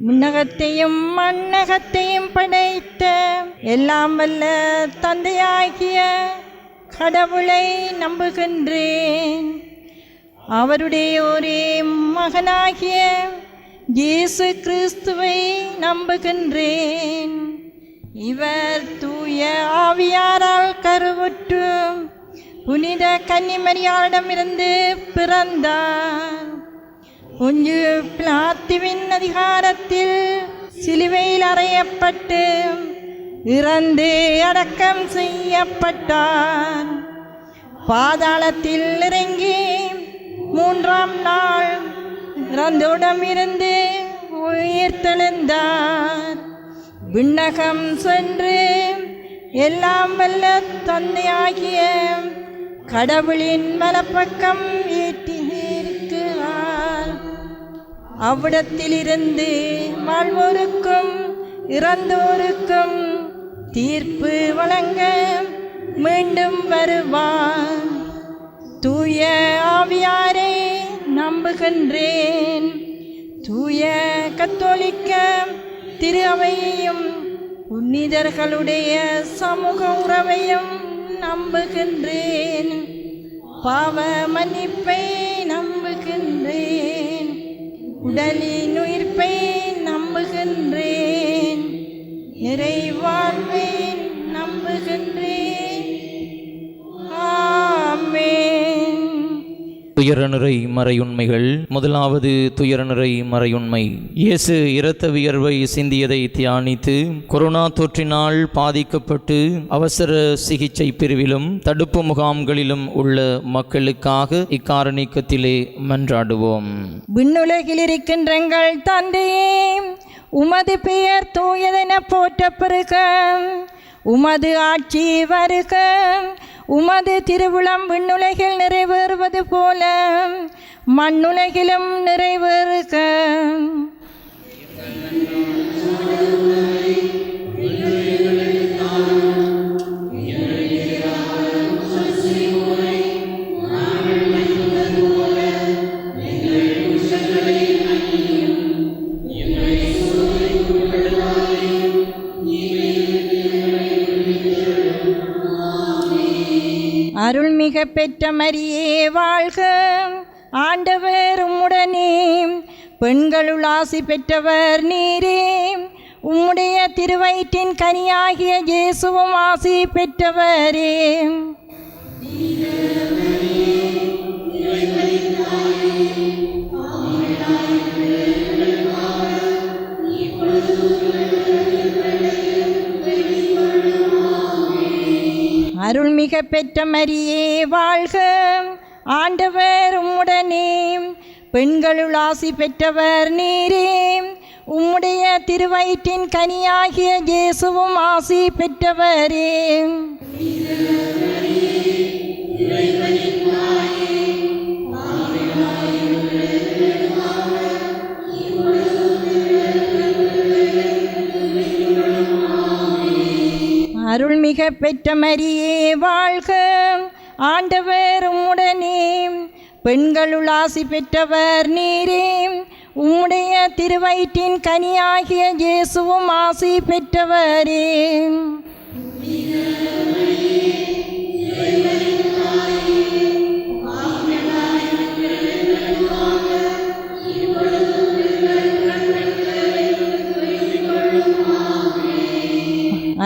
விண்ணகத்தையும் மண்ணகத்தையும் படைத்த எல்லாம் வல்ல தந்தையாகிய கடவுளை நம்புகின்றேன். அவருடைய ஒரே மகனாகிய இயேசு கிறிஸ்துவை நம்புகின்றேன். இவர் தூய ஆவியாரால் கருவுற்று புனித கன்னிமரியாரிடமிருந்து பிறந்தார். பொஞ்சு பிலாத்துவின் அதிகாரத்தில் சிலுவையில் அறையப்பட்டு இறந்து அடக்கம் செய்யப்பட்டார். பாதாளத்தில் இறங்கி 3ஆம் நாள் இறந்தோடமிருந்து உயிர்த்தெழுந்தார். விண்ணகம் சென்று எல்லாம் வல்ல தந்தையாகிய கடவுளின் வலப்பக்கம் ஏற்றியிருக்கிறார். அவ்விடத்திலிருந்து வாழ்வோருக்கும் இறந்தோருக்கும் தீர்ப்பு வழங்க மீண்டும் வருவார். தூய ஆவியாரை நம்புகின்றேன். தூய கத்தோலிக்க திரு அவையையும் புனிதர்களுடைய சமூக உறவையும் நம்புகின்றேன். பாவ மன்னிப்பை நம்புகின்றேன். உடலின் உயிர்ப்பை நம்புகின்றேன். நிறைவாழ்வை நம்புகின்றேன். ஆமென். துயரநிறை மறையுண்மைகள். முதலாவது துயரநிறை மறையுண்மை. இயேசு இரத்த வியர்வை சிந்தியதை தியானித்து கொரோனா தொற்றினால் பாதிக்கப்பட்டு அவசர சிகிச்சை பிரிவிலும் தடுப்பு முகாம்களிலும் உள்ள மக்களுக்காக இக்காரணிக்கத்திலே மன்றாடுவோம். விண்ணுலகில் இருக்கின்றங்கள் தந்தையே, உமது பெயர் தூயதென போற்ற பெறுக. உமது ஆட்சி வருக. உமது திருவுளம் விண்ணுலகில் நிறைவேறுவது போல மண்ணுலகிலும் நிறைவேறுக. அருள்மிக பெற்ற மரியே வாழ்க. ஆண்டவர் உம்முடனே, பெண்களுள் ஆசி பெற்றவர் நீரே. உம்முடைய திருவயிற்றின் கனியாகிய இயேசுவும் ஆசி பெற்றவரே. அருள்மிக பெற்ற மரியே வாழ்க. ஆண்டவர் உம்முடனே, பெண்களுள் ஆசி பெற்றவர் நீரே. உம்முடைய திருவயிற்றின் கனியாகிய இயேசுவும் ஆசி பெற்றவரே. அருள்மிக பெற்ற மரியே வாழ்க. ஆண்டவர் உம்முடனே, பெண்களுள் ஆசி பெற்றவர் நீரே. உம்முடைய திருவயிற்றின் கனியாகிய இயேசுவும் ஆசி பெற்றவரே.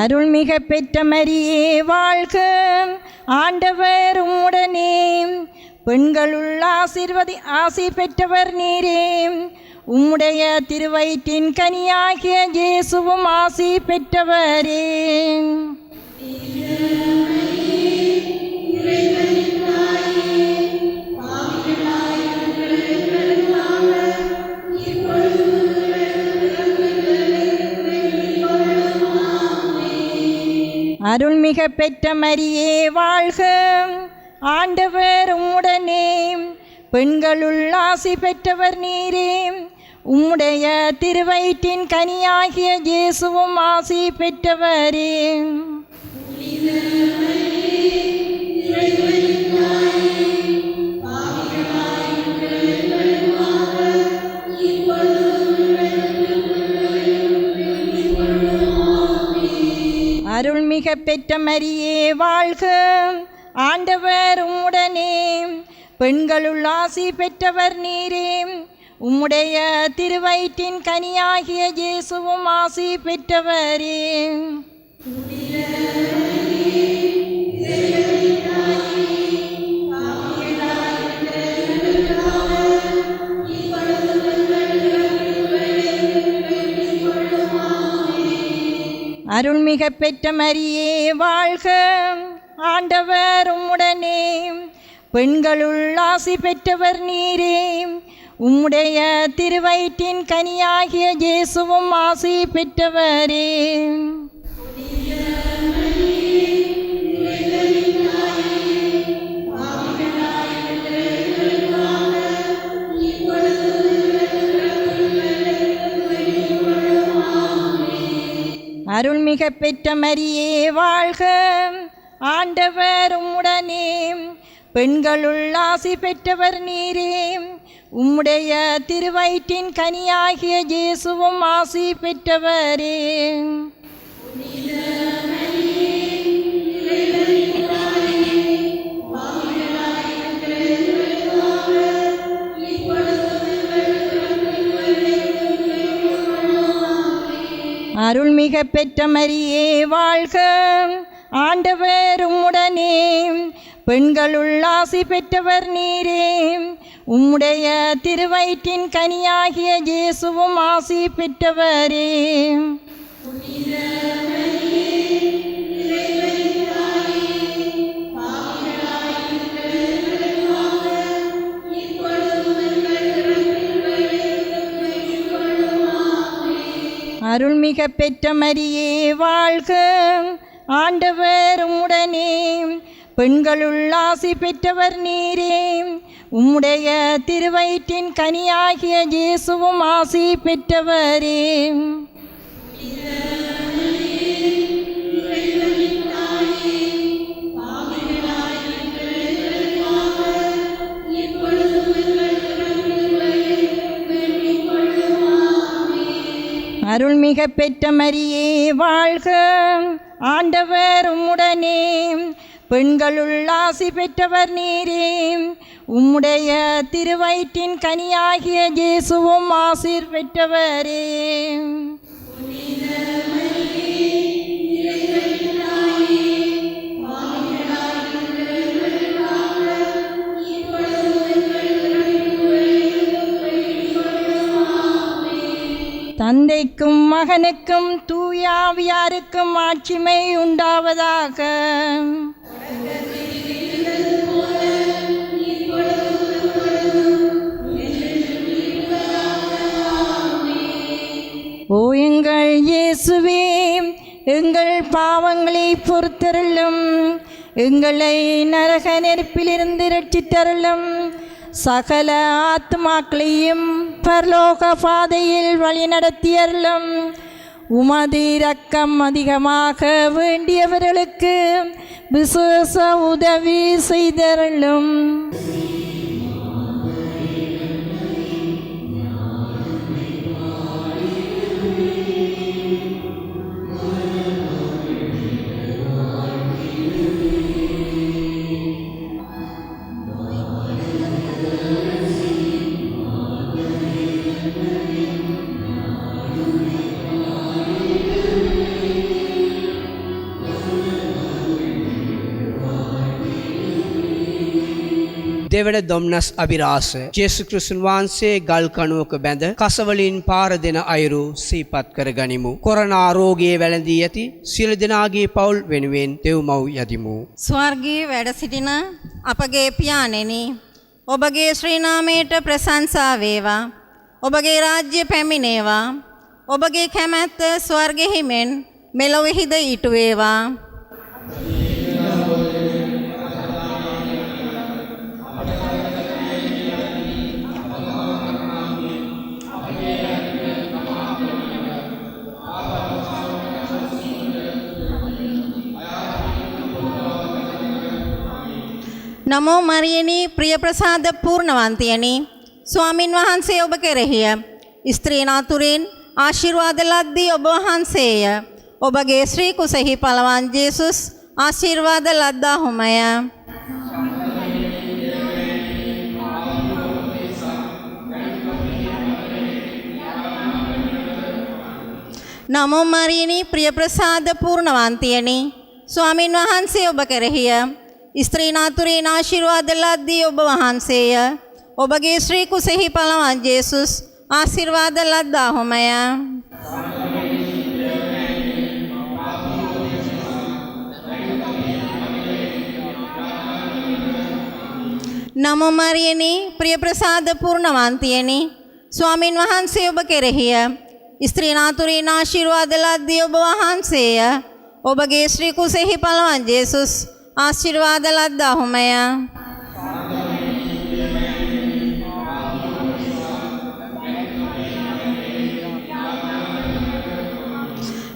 அருள்மிக பெற்ற மரியே வாழ்க. ஆண்டவர் உம்முடனே, பெண்களுள் ஆசி பெற்றவர் நீரே. உம்முடைய திருவயிற்றின் கனியாகிய இயேசுவும் ஆசி பெற்றவரே. அருள்மிக பெற்ற மரியே வாழ்க. ஆண்டவர் உம்முடனே, பெண்களுள் ஆசி பெற்றவர் நீரே. உம்முடைய திருவயிற்றின் கனியாகிய இயேசுவும் ஆசி பெற்றவரே. அருள்மிக பெற்ற மரியே வாழ்க. ஆண்டவர் உம்முடனே, பெண்களுள் ஆசி பெற்றவர் நீரே. உம்முடைய திருவயிற்றின் கனியாகிய இயேசுவும் ஆசி பெற்றவரே. அருள்மிக பெற்ற மரியே வாழ்க. ஆண்டவர் உம்முடனே, பெண்களுள் ஆசி பெற்றவர் நீரே. உம்முடைய திருவயிற்றின் கனியாகிய இயேசுவும் ஆசி பெற்றவரே. அருள்மிக பெற்ற மரியே வாழ்க, ஆண்டவர் உம்முடனே, பெண்களுள் ஆசி பெற்றவர் நீரே. உம்முடைய திருவயிற்றின் கனியாகிய இயேசுவும் ஆசி பெற்றவரே. அருள்மிக பெற்ற மரியே வாழ்க, ஆண்டவர் உம்முடனே, பெண்களுள் ஆசி பெற்றவர் நீரே. உம்முடைய திருவயிற்றின் கனியாகிய இயேசுவும் ஆசி பெற்றவரே. அருள்மிக பெற்ற மரியே வாழ்க, ஆண்டவர் உம்முடனே, பெண்களுள் ஆசி பெற்றவர் நீரே. உம்முடைய திருவயிற்றின் கனியாகிய இயேசுவும் ஆசி பெற்றவரே. அருள்மிக பெற்ற மரியே வாழ்க, ஆண்டவர் உம்முடனே, பெண்களுள் ஆசி பெற்றவர் நீரே. உம்முடைய திருவயிற்றின் கனியாகிய இயேசுவும் ஆசி பெற்றவரே. தந்தைக்கும் மகனுக்கும் தூய ஆவியாருக்கும் ஆட்சிமை உண்டாவதாக. ஓ எங்கள் இயேசுவே, எங்கள் பாவங்களை பொறுத்தருளும், எங்களை நரக நெருப்பிலிருந்து இரட்சித்தருளும், சகல ஆத்மாக்களையும் பரலோக பாதையில் வழிநடத்தியருளும். உமது இரக்கம் அதிகமாக வேண்டியவர்களுக்கு விசேஷ உதவி செய்தருளும். දෙවන දොම්නස් අභිරාස ජේසු ක්‍රිස්තුන් වහන්සේ ගල් කණුවක බැඳ කසවලින් පාර දෙන අයුරු සිහිපත් කර ගනිමු. කොරෝනා රෝගයේ වැළඳී ඇති සියලු දෙනාගේ පවුල් වෙනුවෙන් දෙව්මව් යදිමු. ස්වර්ගයේ වැඩ සිටින අපගේ පියාණෙනි, ඔබගේ ශ්‍රී නාමයට ප්‍රශංසා වේවා. ඔබගේ රාජ්‍ය පැමිණේවා. ඔබගේ කැමැත්ත ස්වර්ගෙහි මෙන් මෙලොවෙහිද ඉටු වේවා. නමෝ මරියනි, ප්‍රියප්‍රසාද පූර්ණවන්තියනි, ස්වාමින් වහන්සේ ඔබ කෙරෙහිය. ස්ත්‍රීන් අතුරින් ආශිර්වාද ලද්දී ඔබ වහන්සේය. ඔබගේ ශ්‍රී කුසෙහි පළවන් ජේසුස් ආශිර්වාද ලද්දාහුමය. නමෝ මරියනි, ප්‍රියප්‍රසාද පූර්ණවන්තියනි, ස්වාමින් වහන්සේ ඔබ කෙරෙහිය. ස්ත්‍රීන් අතුරින් ආශිර්වාද ලද්දී ඔබ වහන්සේය. ඔබගේ ශ්‍රී කුසෙහි පළවන් ජේසුස් ආශිර්වාද ලද්දාහුමය. නමෝ මරියනි ප්‍රියප්‍රසාද පූර්ණවන්තියනි ස්වාමින් වහන්සේ ඔබ කෙරෙහිය ස්ත්‍රීන් අතුරින් ආශිර්වාද ලද්දී ඔබ වහන්සේය ඔබගේ ශ්‍රී කුසෙහි පළවන් ජේසුස් ආශිර්වාද ලද්දාහුමය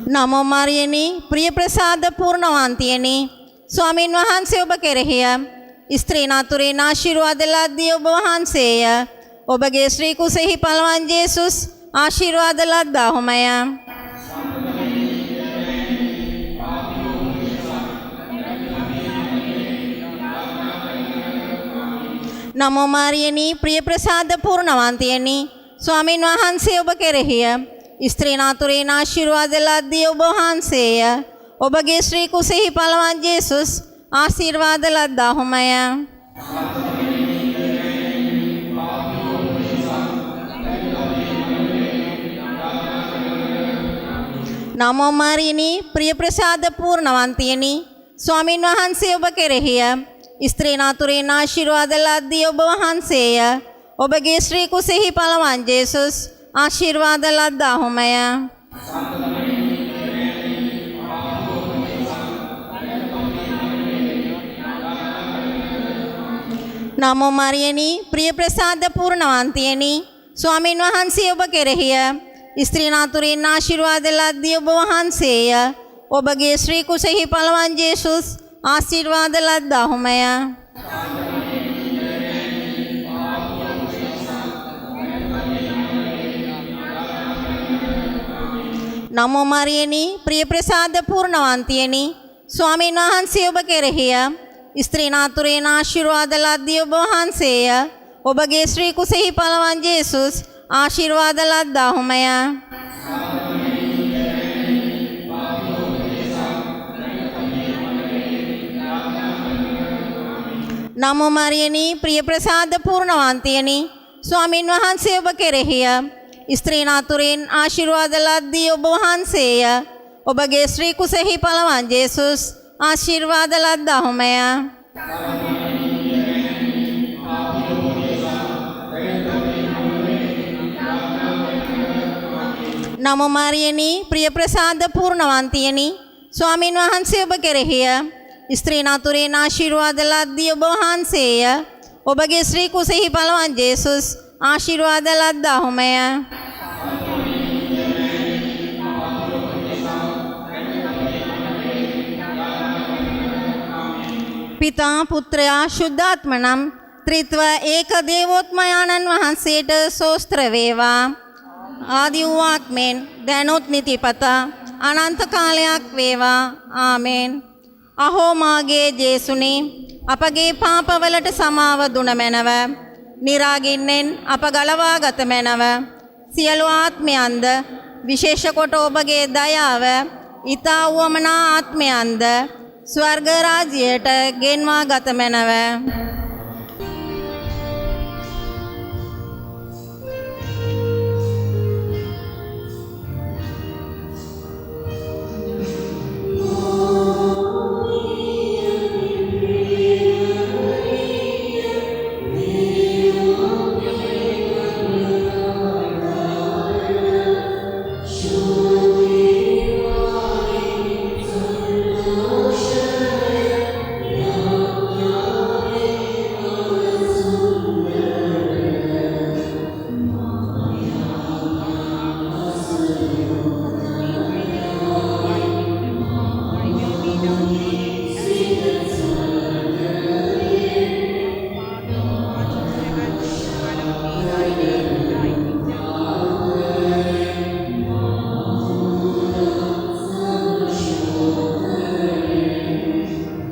නමෝ මරියනි ප්‍රියප්‍රසාද පූර්ණවන්තියනි ස්වාමින් වහන්සේ ඔබ කෙරෙහිය ස්ත්‍රීන් අතුරින් ආශිර්වාද ලද්දී ඔබ වහන්සේය ඔබගේ ශ්‍රී කුසෙහි පළවන් ජේසුස් ආශිර්වාද ලද්දාහුමය නමෝ මරියනි ප්‍රියප්‍රසාද පූර්ණවන්තියනි ස්වාමින් වහන්සේ ඔබ කෙරෙහිය ස්ත්‍රීන් අතුරින් ආශිර්වාද ලද්දී ඔබ වහන්සේය ඔබගේ ශ්‍රී කුසෙහි පළවන් ජේසුස් ආශිර්වාද ලද්දාහුමය නමෝ මරියනි ප්‍රියප්‍රසාද පූර්ණවන්තියනි ස්වාමින් වහන්සේ ඔබ කෙරෙහිය ස්ත්‍රීන් අතුරින් ආශිර්වාද ලද්දී ඔබ වහන්සේය ඔබගේ ශ්‍රී කුසෙහි පළවන් ජේසුස් ආශිර්වාද ලද්දාහුමය නමෝ මරියනි ප්‍රියප්‍රසාද පූර්ණවන්තියනි ස්වාමින් වහන්සේ ඔබ කෙරෙහිය ස්ත්‍රීන් අතුරින් ආශිර්වාද ලද්දී ඔබ වහන්සේය ඔබගේ ශ්‍රී කුසෙහි පළවන් ජේසුස් ආශිර්වාද ලද්දාහුමය නමෝ මරියනි ප්‍රියප්‍රසාද පූර්ණවන්තියනි ස්වාමින් වහන්සේ ඔබ කෙරෙහිය ස්ත්‍රීන් අතුරින් ආශිර්වාද ලද්දී ඔබ වහන්සේය ඔබගේ ශ්‍රී කුසෙහි පළවන් ජේසුස් ආශිර්වාද ලද්දාහුමය නමෝ මරියනි ප්‍රියප්‍රසාද පූර්ණවන්තියනි ස්වාමින් වහන්සේ ඔබ කෙරෙහිය ස්ත්‍රීන් අතුරින් ආශිර්වාද ලද්දී ඔබ වහන්සේය ඔබගේ ශ්‍රී කුසෙහි පළවන් ජේසුස් ආශිර්වාද ලද්දාහුමය නමෝ මරියනි ප්‍රියප්‍රසාද පූර්ණවන්තියනි ස්වාමින් වහන්සේ ඔබ කෙරෙහිය ස්ත්‍රීන් අතුරින් ආශිර්වාද ලද්දී ඔබ වහන්සේය ඔබගේ ශ්‍රී කුසෙහි පළවන් ජේසුස් ආශිර්වාද ලද්දාහුමය පිතා පුත්‍රයා ශුද්ධාත්ම නම් ත්‍රිත්ව ඒක දේවෝත්මයාණන් වහන්සේට සෝස්ත්‍ර වේවා ආදි වූවක් මෙන් දැනුත් නිතිපතා අනන්ත කාලයක් වේවා ආමෙන් අහෝ මාගේ ජේසුනි අපගේ පාපවලට සමාව දුන මැනව නිරාගින්නෙන් අප ගලවාගත මැනව සියලු ආත්මයන්ද විශේෂ කොට ඔබගේ දයාව ඊතා වමනා ආත්මයන්ද ස්වර්ග රාජ්‍යයට ගෙන්වා ගත මැනව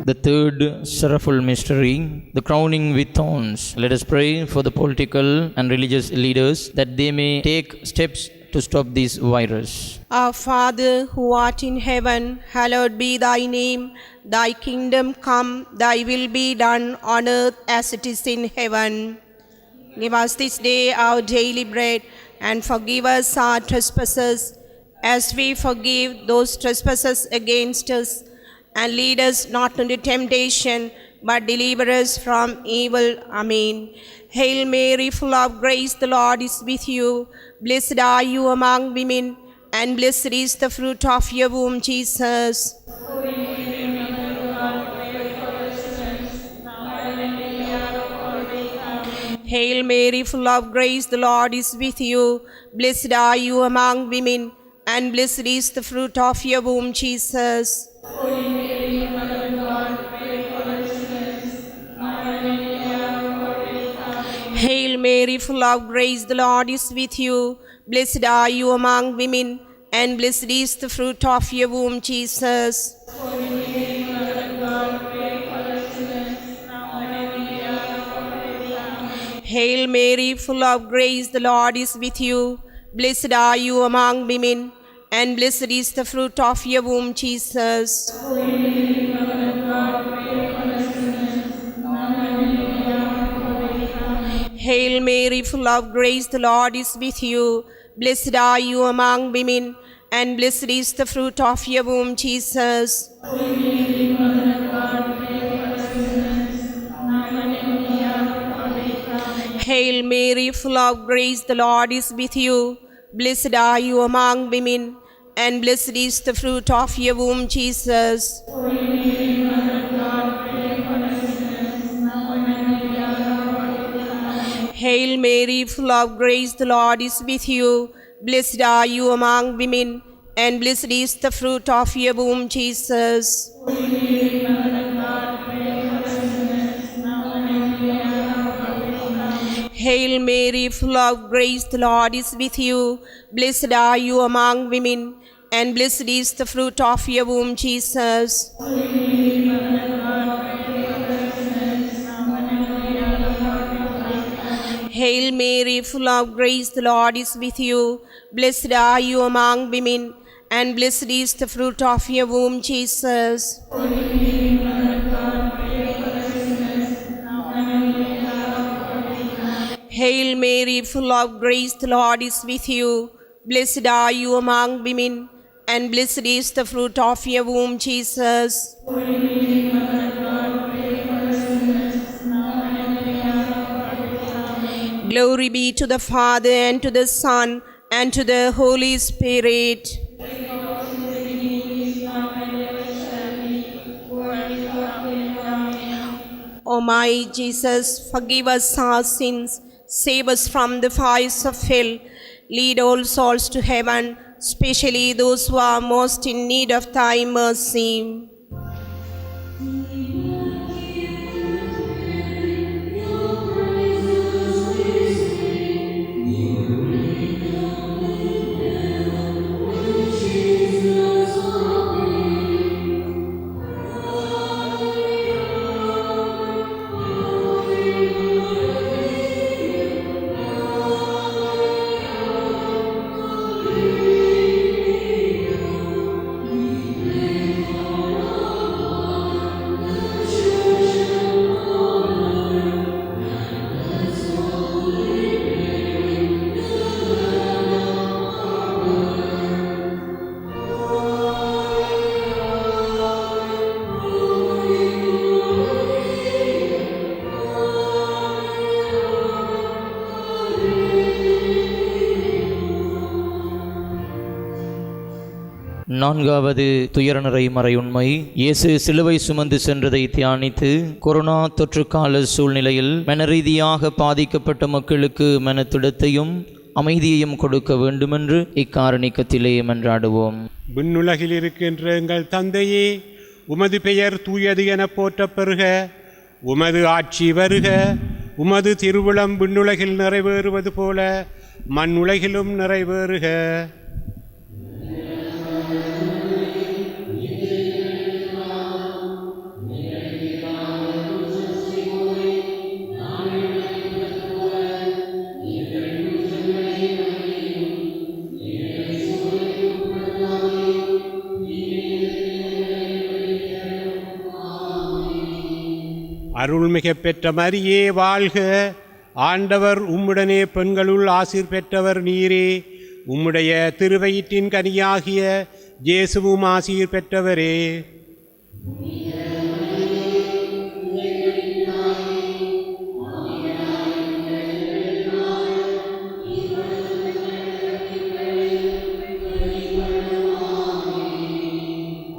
The third sorrowful mystery, the crowning with thorns. Let us pray for the political and religious leaders that they may take steps to stop this virus. Our Father, who art in heaven, hallowed be thy name. Thy kingdom come, thy will be done on earth as it is in heaven. Give us this day our daily bread, and forgive us our trespasses, as we forgive those trespassers against us. And lead us not into temptation, but deliver us from evil. Amen. Hail Mary, full of grace, the Lord is with you. Blessed are you among women, and blessed is the fruit of your womb, Jesus. Hail Mary, full of grace, the Lord is with you. Blessed are you among women, and blessed is the fruit of your womb, Jesus. Hail Mary, full of grace, the Lord is with you. Blessed are you among women, and blessed is the fruit of your womb, Jesus. Hail Mary, full of grace, the Lord is with you. Blessed are you among women, and blessed is the fruit of your womb, Jesus. Hail Mary, full of grace, the Lord is with you. Blessed are you among women, and blessed is the fruit of your womb, Jesus. Hail Mary, full of grace, the Lord is with you. Blessed are you among women, and blessed is the fruit of your womb, Jesus. Hail Mary, full of grace, the Lord is with you. Blessed are you among women, and blessed is the fruit of your womb, Jesus. Hail Mary, full of grace, the Lord is with you. Blessed are you among women, and blessed is the fruit of your womb, Jesus. Hail Mary, full of grace, the Lord is with you. Blessed are you among women, and blessed is the fruit of your womb, Jesus. Hail Mary, full of grace, the Lord is with you. Blessed are you among women, and blessed is the fruit of your womb, Jesus. Glory be to the Father, and to the Son, and to the Holy Spirit. O my Jesus, forgive us our sins, save us from the fires of hell, lead all souls to heaven, especially those who are most in need of thy mercy. நான்காவது துயரநிறை மறையுண்மை. இயேசு சிலுவை சுமந்து சென்றதை தியானித்து corona தொற்றுக்கால சூழ்நிலையில் மனரீதியாக பாதிக்கப்பட்ட மக்களுக்கு மனத்துடத்தையும் அமைதியையும் கொடுக்க வேண்டுமென்று இக்காரணிக்கத்திலே மன்றாடுவோம். விண்ணுலகில் இருக்கின்ற எங்கள் தந்தையே, உமது பெயர் தூயது என போற்றப் பெறுக. உமது ஆட்சி வருக. உமது திருவுளம் விண்ணுலகில் நிறைவேறுவது போல மண்ணுலகிலும் நிறைவேறுக. அருள்மிக பெற்ற மரியே வாழ்க. ஆண்டவர் உம்முடனே பெண்களுள் ஆசீர் பெற்றவர் நீரே. உம்முடைய திருவயிற்றின் கனியாகிய இயேசுவும் ஆசீர் பெற்றவரே.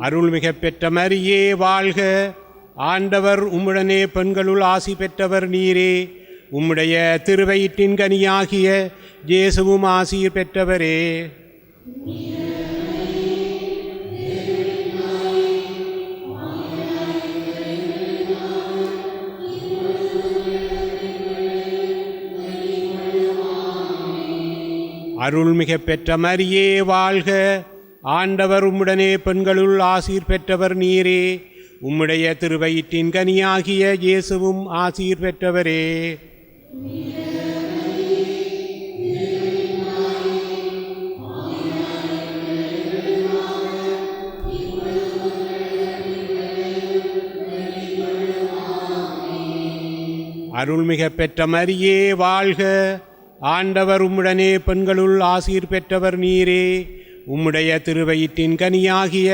அருள்மிக பெற்ற மரியே வாழ்க. ஆண்டவர் உம்முடனே பெண்களுள் ஆசி பெற்றவர் நீரே. உம்முடைய திருவயிற்றின் கனியாகிய இயேசுவும் ஆசீர் பெற்றவரே. அருள்மிக பெற்ற மரியே வாழ்க. ஆண்டவர் உம்முடனே பெண்களுள் ஆசீர் பெற்றவர் நீரே. உம்முடைய திருவயிற்றின் கனியாகிய இயேசுவும் ஆசீர் பெற்றவரே. அருள்மிக பெற்ற மரியே வாழ்க. ஆண்டவர் உம்முடனே பெண்களுள் ஆசீர் பெற்றவர் நீரே. உம்முடைய திருவயிற்றின் கனியாகிய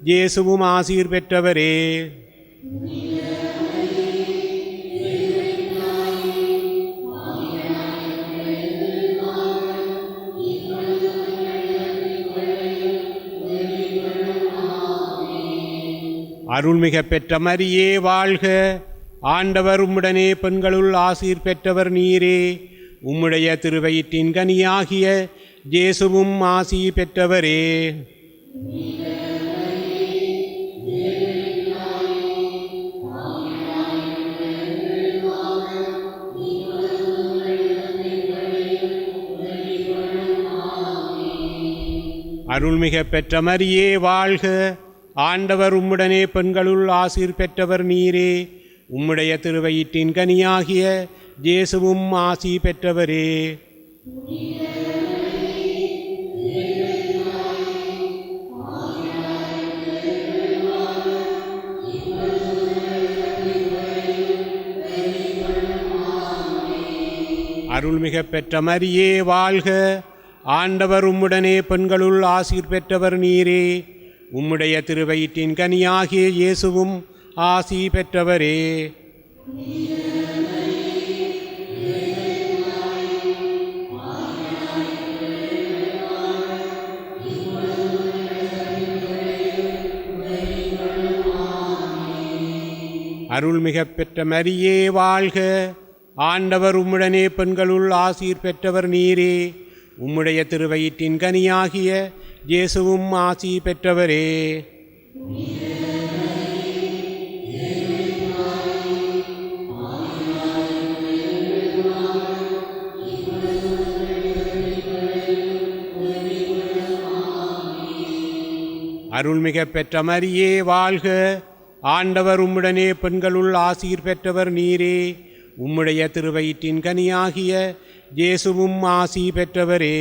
இயேசுவும் ஆசீர் பெற்றவரே. அருள்மிக பெற்ற மரியே வாழ்க. ஆண்டவர் உம்முடனே பெண்களுள் ஆசீர் பெற்றவர் நீரே. உம்முடைய திருவயிற்றின் கனியாகிய இயேசுவும் ஆசீர் பெற்றவரே. அருள்மிக பெற்ற மரியே வாழ்க. ஆண்டவர் உம்முடனே பெண்களுள் ஆசீர் பெற்றவர் நீரே. உம்முடைய திருவயிற்றின் கனியாகிய இயேசுவும் ஆசி பெற்றவரே. அருள்மிக பெற்ற மரியே வாழ்க. ஆண்டவர் உம்முடனே பெண்களுள் ஆசீர் பெற்றவர் நீரே. உம்முடைய திருவயிற்றின் கனியாகிய இயேசுவும் ஆசி பெற்றவரே. அருள்மிக பெற்ற மரியே வாழ்க. ஆண்டவர் உம்முடனே பெண்களுள் ஆசீர் பெற்றவர் நீரே. உம்முடைய திருவயிற்றின் கனியாகிய இயேசுவும் ஆசி பெற்றவரே. அருள்மிக பெற்ற மரியே வாழ்க. ஆண்டவர் உம்முடனே பெண்களுள் ஆசீர் பெற்றவர் நீரே. உம்முடைய திருவயிற்றின் கனியாகிய இயேசுவும் ஆசி பெற்றவரே.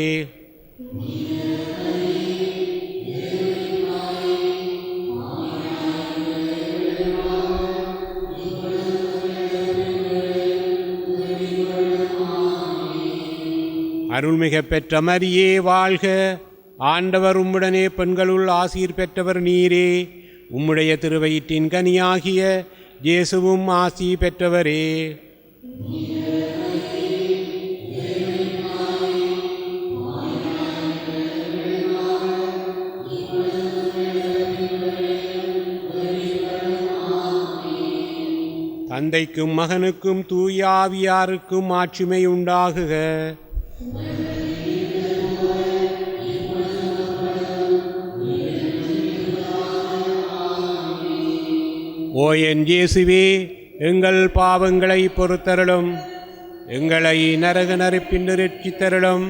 அருள்மிக பெற்ற மரியே வாழ்க. ஆண்டவர் உம்முடனே பெண்களுள் ஆசீர் பெற்றவர் நீரே. உம்முடைய திருவயிற்றின் கனியாகிய இயேசுவும் ஆசி பெற்றவரே. தந்தைக்கும் மகனுக்கும் தூய ஆவியாருக்கும் மாட்சிமை உண்டாகுக. ஓ என் இயேசுவே, எங்கள் பாவங்களை பொறுத்தருளும், எங்களை நரக நெருப்பின்று ரட்சித்தருளும்,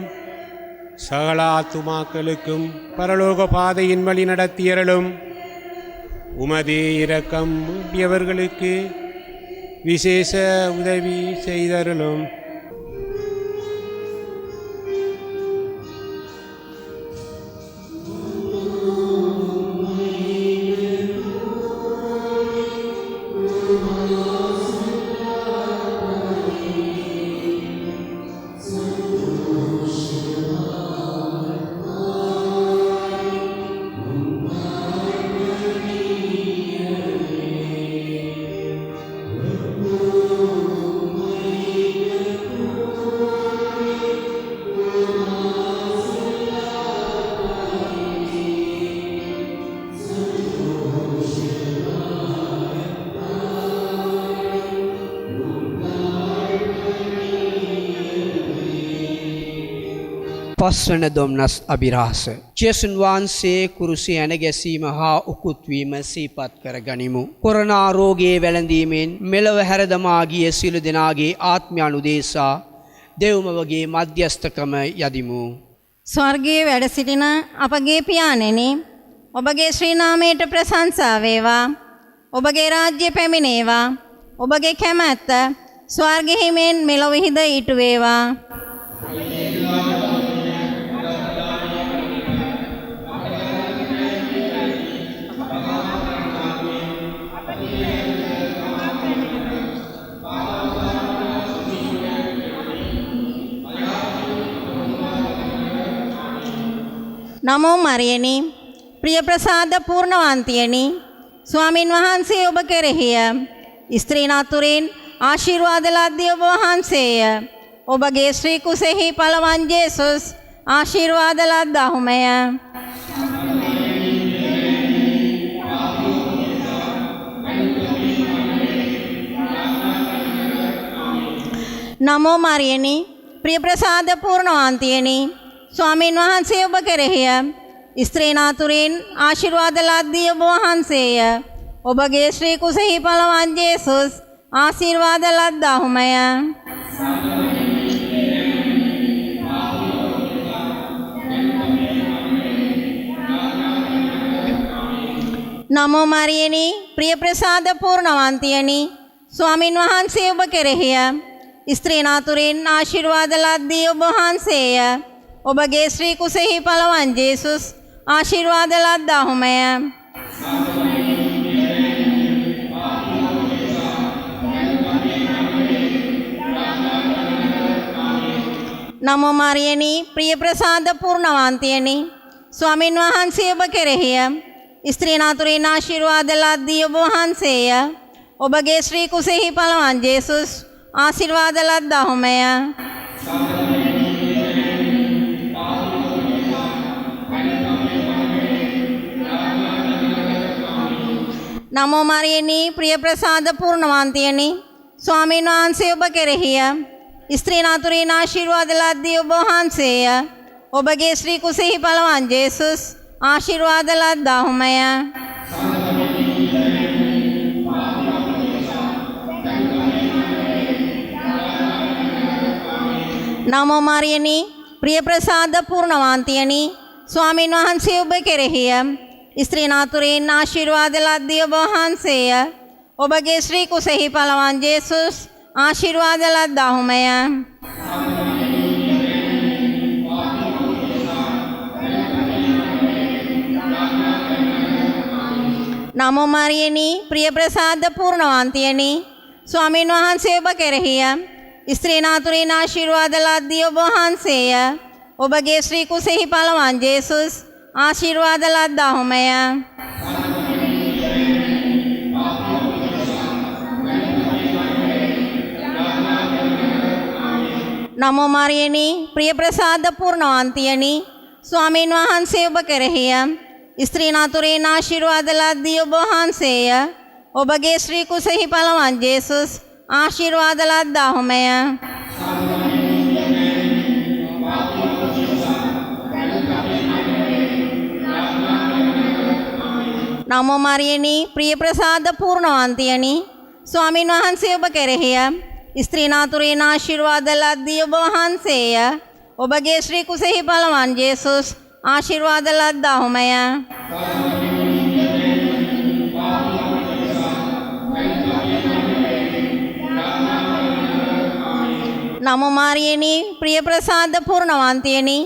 சகல ஆத்துமாக்களுக்கும் பரலோக பாதையின் வழி நடத்தியருளும். உமது இரக்கம் வேண்டியவர்களுக்கு விசேஷ உதவி செய்தருளும். පස්වන දොම්නස් අභිරහස. ජේසුන් වහන්සේ කුරුසේ ඇන ගැසීම හා උකුත්වීම සිහිපත් කර ගනිමු. කොරෝනා රෝගයේ වැළඳීමෙන් මෙලොව හැරදමා ගිය සියලු දෙනාගේ ආත්මයනුදේශා දෙව්මවගේ මධ්‍යස්ථකම යදිමු. ස්වර්ගයේ වැඩ සිටින අපගේ පියාණෙනි, ඔබගේ ශ්‍රී නාමයට ප්‍රශංසා වේවා. ඔබගේ රාජ්‍ය පැමිණේවා. ඔබගේ කැමැත්ත ස්වර්ගයෙහි මෙන් මෙලොවෙහිද ඊට වේවා. නමෝ මරියනි, ප්‍රිය ප්‍රසාද පූර්ණවන්තියනි, ස්වාමින් වහන්සේ ඔබ කෙරෙහිය. ස්ත්‍රීන් අතුරින් ආශිර්වාද ලද්දේ ඔබ වහන්සේය. ඔබගේ ශ්‍රී කුසෙහි පළවන් ජේසුස් ආශිර්වාද ලද්දාහුමය. නමෝ මරියනි, ප්‍රිය ප්‍රසාද පූර්ණවන්තියනි, ස්වාමින් වහන්සේ ඔබ කෙරෙහිය. ස්ත්‍රීන් අතුරින් ආශිර්වාද ලද්දී ඔබ වහන්සේය. ඔබගේ ශ්‍රී කුසෙහි පළවන් ජේසුස් ආශිර්වාද ලද්දාහුමය. නමෝ මරියනි, ප්‍රිය ප්‍රසාද පූර්ණවන්තියනි, ස්වාමින් වහන්සේ ඔබ කෙරෙහිය. ස්ත්‍රීන් අතුරින් ආශිර්වාද ලද්දී ඔබ වහන්සේය. ඔබගේ ශ්‍රී කුසෙහි පළවන් ජේසුස් ආශිර්වාද ලද්දාහුමය. නමෝ මරියනි, ප්‍රිය ප්‍රසාද පූර්ණවන්තියනි, ස්වාමින් වහන්සේ ඔබ කෙරෙහිය. ස්ත්‍රීන් අතුරින් ආශිර්වාද ලද්දී ඔබ වහන්සේය. ඔබගේ ශ්‍රී කුසෙහි පළවන් ජේසුස් ආශිර්වාද ලද්දාහුමය. නමෝ මරියනි, ප්‍රිය ප්‍රසාද පූර්ණවන්තියනි, ස්වාමීන් වහන්සේ ඔබ කෙරෙහිය. ස්ත්‍රීන් අතුරින් ආශිර්වාද ලද්දී ඔබ වහන්සේය. ඔබගේ ශ්‍රී කුසෙහි පළවන් ජේසුස් ආශිර්වාද ලද්දාහුමය. නමෝ මරියනි, ප්‍රිය ප්‍රසාද පූර්ණවන්තියනි, ස්වාමීන් වහන්සේ ඔබ කෙරෙහිය. ස්ත්‍රීන් අතුරින් ආශිර්වාද ලද්දී ඔබ වහන්සේය. ඔබගේ ශ්‍රී කුසෙහි පළවන් ජේසුස් ආශිර්වාද ලද්දාහුමය. නමෝ මරියනි, ප්‍රිය ප්‍රසාද පූර්ණවන්තියනි, ස්වාමීන් වහන්සේ ඔබ කෙරෙහිය. ස්ත්‍රීන් අතුරින් ආශිර්වාද ලද්දී ඔබ වහන්සේය. ඔබගේ ශ්‍රී කුසෙහි පළවන් ජේසුස් ආශිර්වාද ලද්දාහුමය. නමෝ මරියනි, ප්‍රිය ප්‍රසාද පූර්ණවන්තියනි, ස්වාමීන් වහන්සේ ඔබ කෙරෙහිය. ස්ත්‍රීන් අතුරින් ආශිර්වාද ලද්දී ඔබ වහන්සේය. ඔබගේ ශ්‍රී කුසෙහි පළවන් ජේසුස් ආශිර්වාද ලද්දාහුමය. නමෝ මරියනි, ප්‍රිය ප්‍රසාද පූර්ණවන්තියනි, ස්වාමීන් වහන්සේ ඔබ කෙරෙහිය. ස්ත්‍රීන් අතුරින් ආශිර්වාද ලද්දී ඔබ වහන්සේය. ඔබගේ ශ්‍රී කුසෙහි පළවන් ජේසුස් ආශිර්වාද ලද්දාහුමය. නමෝ මරියනි, ප්‍රිය ප්‍රසාද පූර්ණවන්තියනි,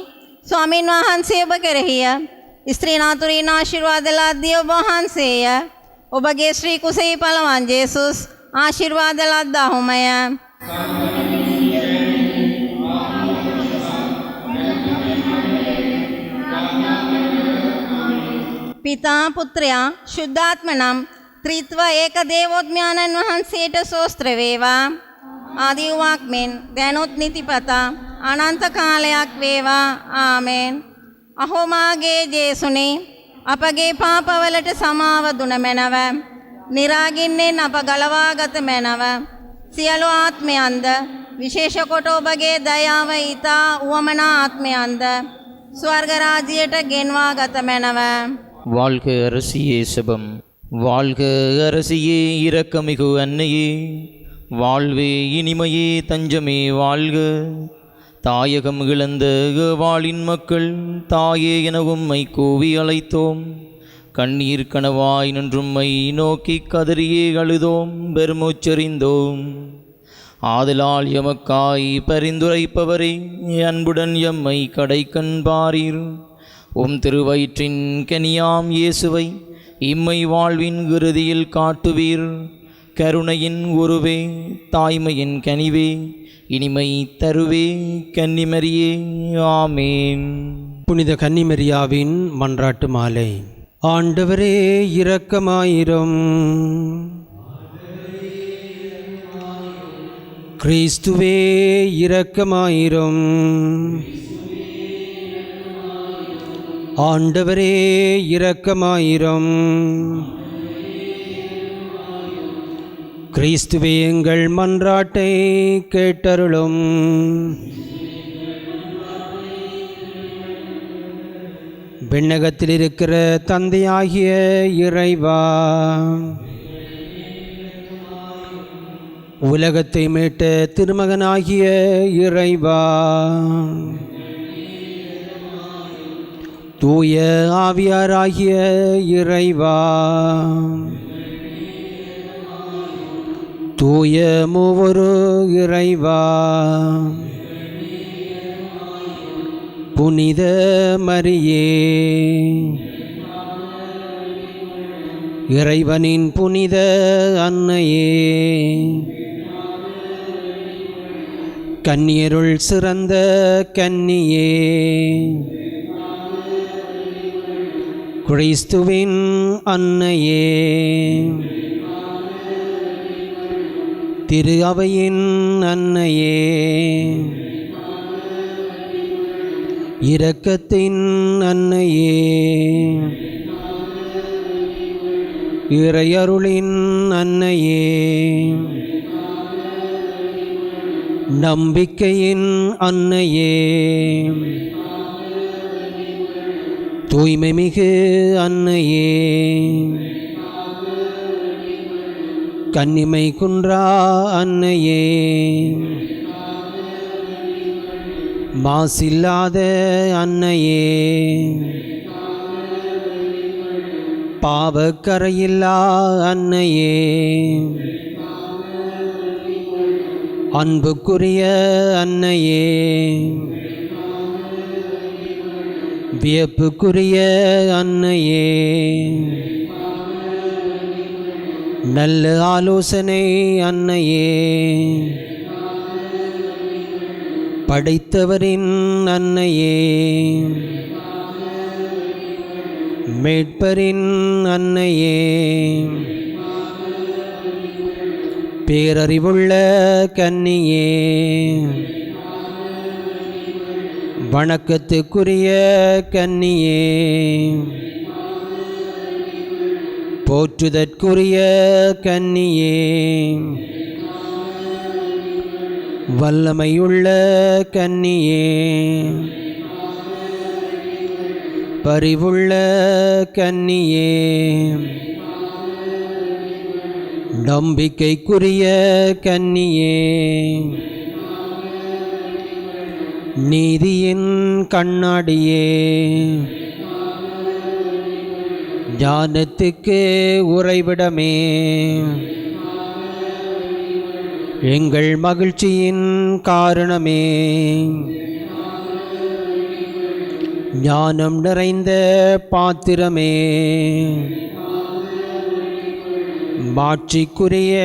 ස්වාමීන් වහන්සේ ඔබ කෙරෙහිය. ස්ත්‍රීන් අතුරින් ආශිර්වාද ලද්දී ඔබ වහන්සේය. ඔබගේ ශ්‍රී කුසෙහි පළවන් ජේසුස් ආශිර්වාද ලද්දාහුමය. පිතා පුත්‍රයා ශුද්ධාත්ම නම් ත්‍රිත්ව ඒක දේවෝත්මයාණන් වහන්සේට සෝස්ත්‍ර වේවා. ආදී වූවක් මෙන් දැනුත් නිතිපතා අනන්ත කාලයක් වේවා. ආමෙන්. අහෝ මාගේ ජේසුනේ, අපගේ පාපවලට සමාව දුන මැනව. නිරාගින්නෙන් අප ගලවාගත මැනව. සියලු ආත්මයන්ද විශේෂ කොට ඔබගේ දයාව ඊතා උවමනා ආත්මයන්ද ස්වර්ග රාජ්‍යයට ගෙන්වා ගත මැනව. வாழ்க அரசியே செபம், வாழ்க அரசியே இரக்கமிகு அன்னையே, வாழ்வே இனிமையே தஞ்சமே வாழ்க. தாயகம் இழந்த வாளின் மக்கள் தாயே என உம்மை கூவி அழைத்தோம். கண்ணீர் கனவாய் நின்றும்மை நோக்கி கதறியே அழுதோம், பெருமூச்செறிந்தோம். ஆதலால் எமக்காய் பரிந்துரைப்பவரே, அன்புடன் எம்மை கடைக்கண் பாரீர். உம் திருவயிற்றின் கனியாம் இயேசுவை இம்மை வாழ்வின் இறுதியில் காட்டுவீர். கருணையின் உருவே, தாய்மையின் கனிவே, இனிமை தருவே, கன்னிமரியே. ஆமேன். புனித கன்னிமரியாவின் மன்றாட்டு மாலை. ஆண்டவரே இரக்கமாயிரும். கிறிஸ்துவே இரக்கமாயிரும். ஆண்டவரே இரக்கமாயிரும். கிறிஸ்துவே எங்கள் மன்றாட்டை கேட்டருளும். விண்ணகத்தில் இருக்கிற தந்தையாகிய இறைவா, உலகத்தை மீட்ட திருமகனாகிய இறைவா, தூய ஆவியாராகிய இறைவா, தூய மூவொரு இறைவா, புனித மரியே, இறைவனின் புனித அன்னையே, கன்னியருள் சிறந்த கன்னியே, கிறிஸ்துவின் அன்னையே, திரு அவையின் அன்னையே, இரக்கத்தின் அன்னையே, இறையருளின் அன்னையே, நம்பிக்கையின் அன்னையே, தூய்மை மிகு அன்னையே, கன்னிமை குன்றா அன்னையே, மாசில்லாத அன்னையே, பாவக்கரையில்லா அன்னையே, அன்புக்குரிய அன்னையே, வியப்புக்குரிய அன்னையே, நல்ல ஆலோசனை அன்னையே, படைத்தவரின் அன்னையே, மீட்பரின் அன்னையே, பேரறிவுள்ள கன்னியே, வணக்கத்துக்குரிய கன்னியே, போற்றுதற்குரிய கன்னியே, வல்லமையுள்ள கன்னியே, பரிவுள்ள கன்னியே, நம்பிக்கைக்குரிய கன்னியே, நீதியின் கண்ணாடியே, ஞானத்துக்கு உறைவிடமே, எங்கள் மகிழ்ச்சியின் காரணமே, ஞானம் நிறைந்த பாத்திரமே, மாட்சிக்குரிய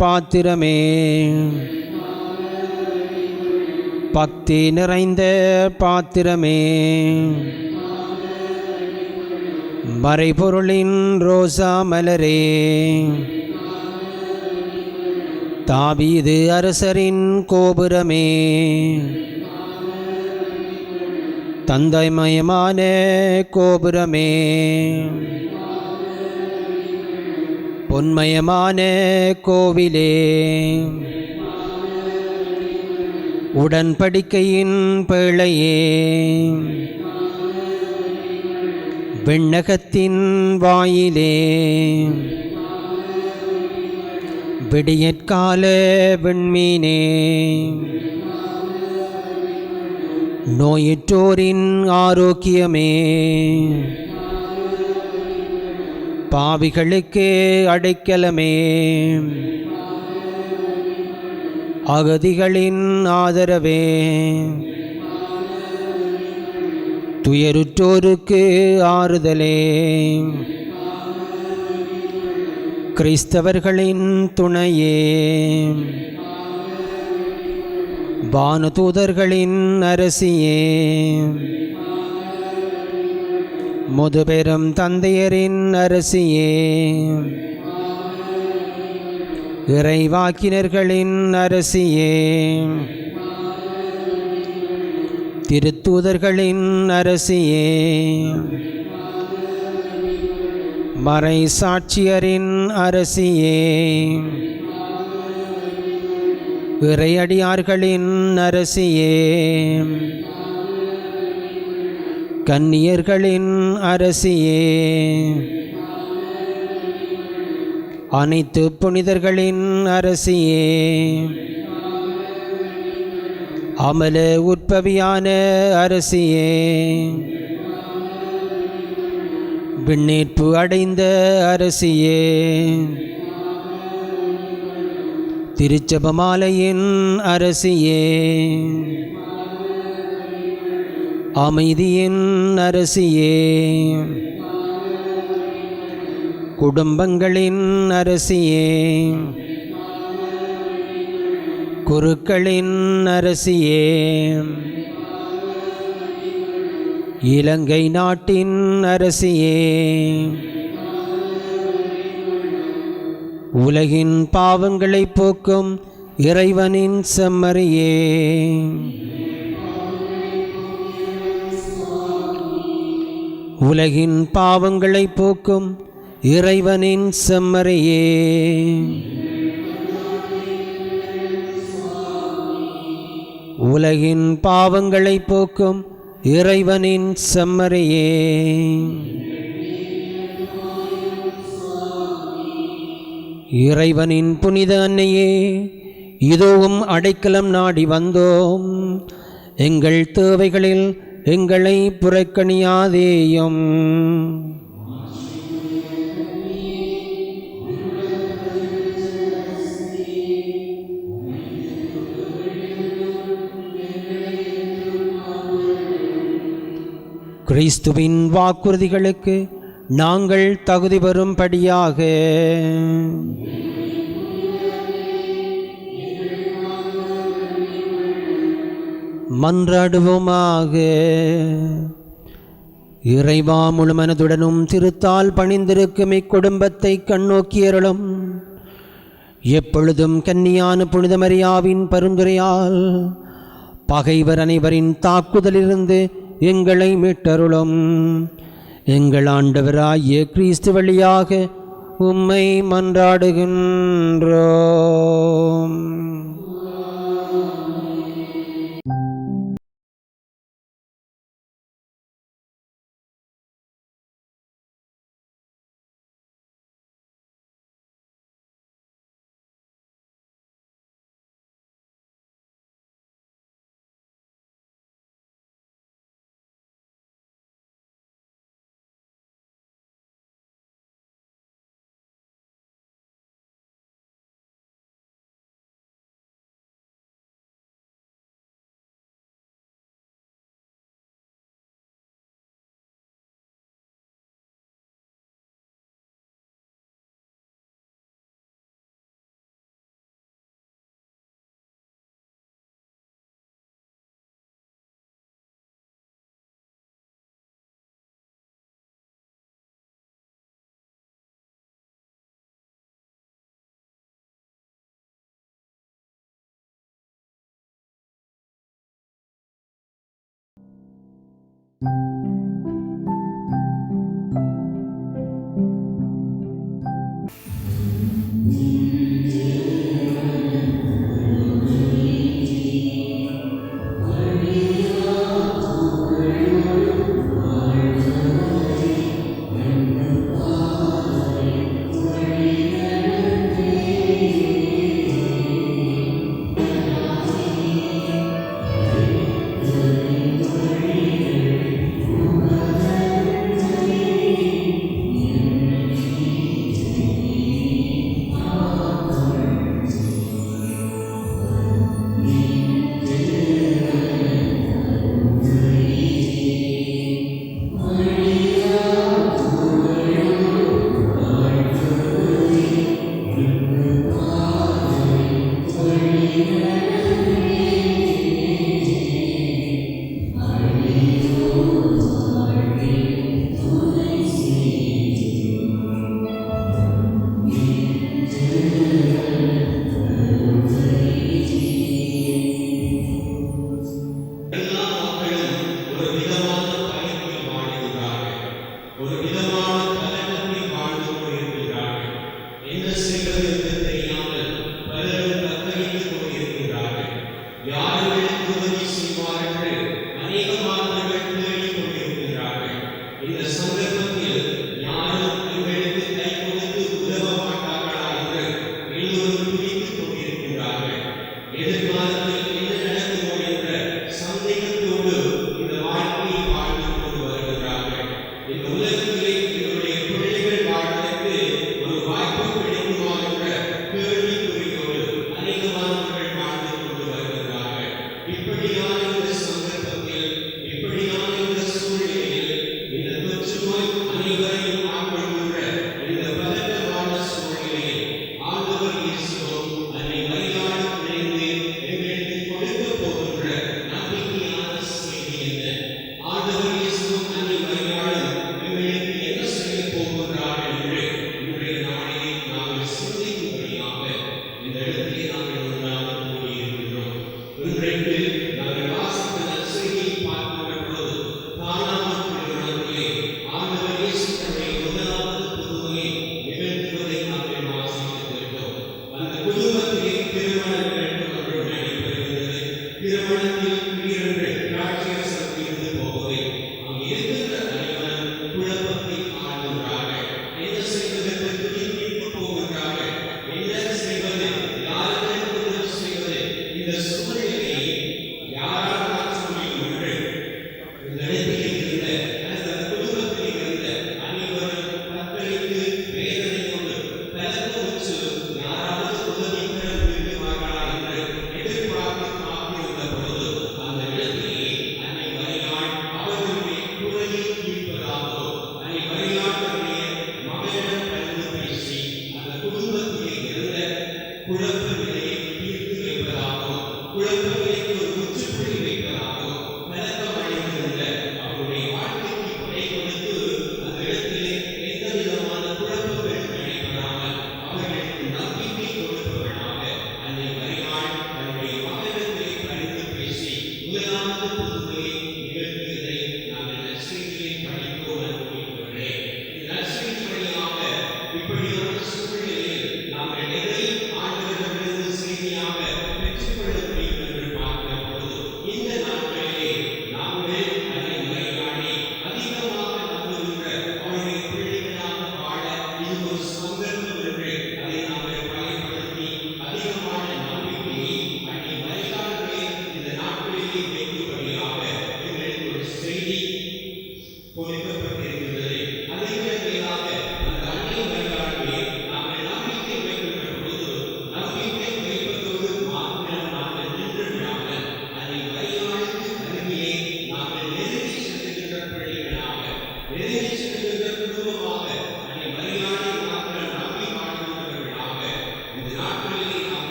பாத்திரமே, பக்தி நிறைந்த பாத்திரமே, மறைபொருளின் ரோசா மலரே, தாவீது அரசரின் கோபுரமே, தந்தைமயமான கோபுரமே, பொன்மயமான கோவிலே, உடன்படிக்கையின் பேழையே, விண்ணகத்தின் வாயிலே, விடியற்கால விண்மீனே, நோயுற்றோரின் ஆரோக்கியமே, பாவிகளுக்கு அடைக்கலமே, அகதிகளின் ஆதரவே, துயருற்றோருக்கு ஆறுதலே, கிறிஸ்தவர்களின் துணையே, வானதூதர்களின் அரசியே, முதுபெரும் தந்தையரின் அரசியே, இறைவாக்கினர்களின் அரசியே, திருத்தூதர்களின் அரசியே, மறை சாட்சியரின் அரசியே, இறையடியார்களின் அரசியே, கன்னியர்களின் அரசியே, அனைத்து புனிதர்களின் அரசியே, அமல உற்பவியான அரசியே, விண்ணேற்பு அடைந்த அரசியே, திருச்செபமாலையின் அரசியே, அமைதியின் அரசியே, குடும்பங்களின் அரசியே, குருக்களின் அரசியே, இலங்கை நாட்டின் அரசியே, உலகின் பாவங்களை போக்கும் இறைவனின் செம்மறியே, உலகின் பாவங்களை போக்கும் இறைவனின் செம்மறியே, உலகின் பாவங்களை போக்கும் இறைவனின் செம்மறியே, இறைவனின் புனித அன்னையே, இதோவும் அடைக்கலம் நாடி வந்தோம். எங்கள் தேவைகளில் எங்களை புறக்கணியாதேயும். கிறிஸ்துவின் வாக்குறுதிகளுக்கு நாங்கள் தகுதி பெறும்படியாக மன்றாடுவோமாக. இறைவா, முழு மனதுடனும் திருத்தால் பணிந்திருக்கும் இக்குடும்பத்தை கண்ணோக்கியருளும். எப்பொழுதும் கன்னியான புனித மரியாவின் பரிந்துரையால் பகைவர் அனைவரின் தாக்குதலிலிருந்து எங்களை மீட்டருளும். எங்கள் ஆண்டவராகிய கிறிஸ்து வழியாக உம்மை மன்றாடுகின்றோம்.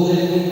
Yeah.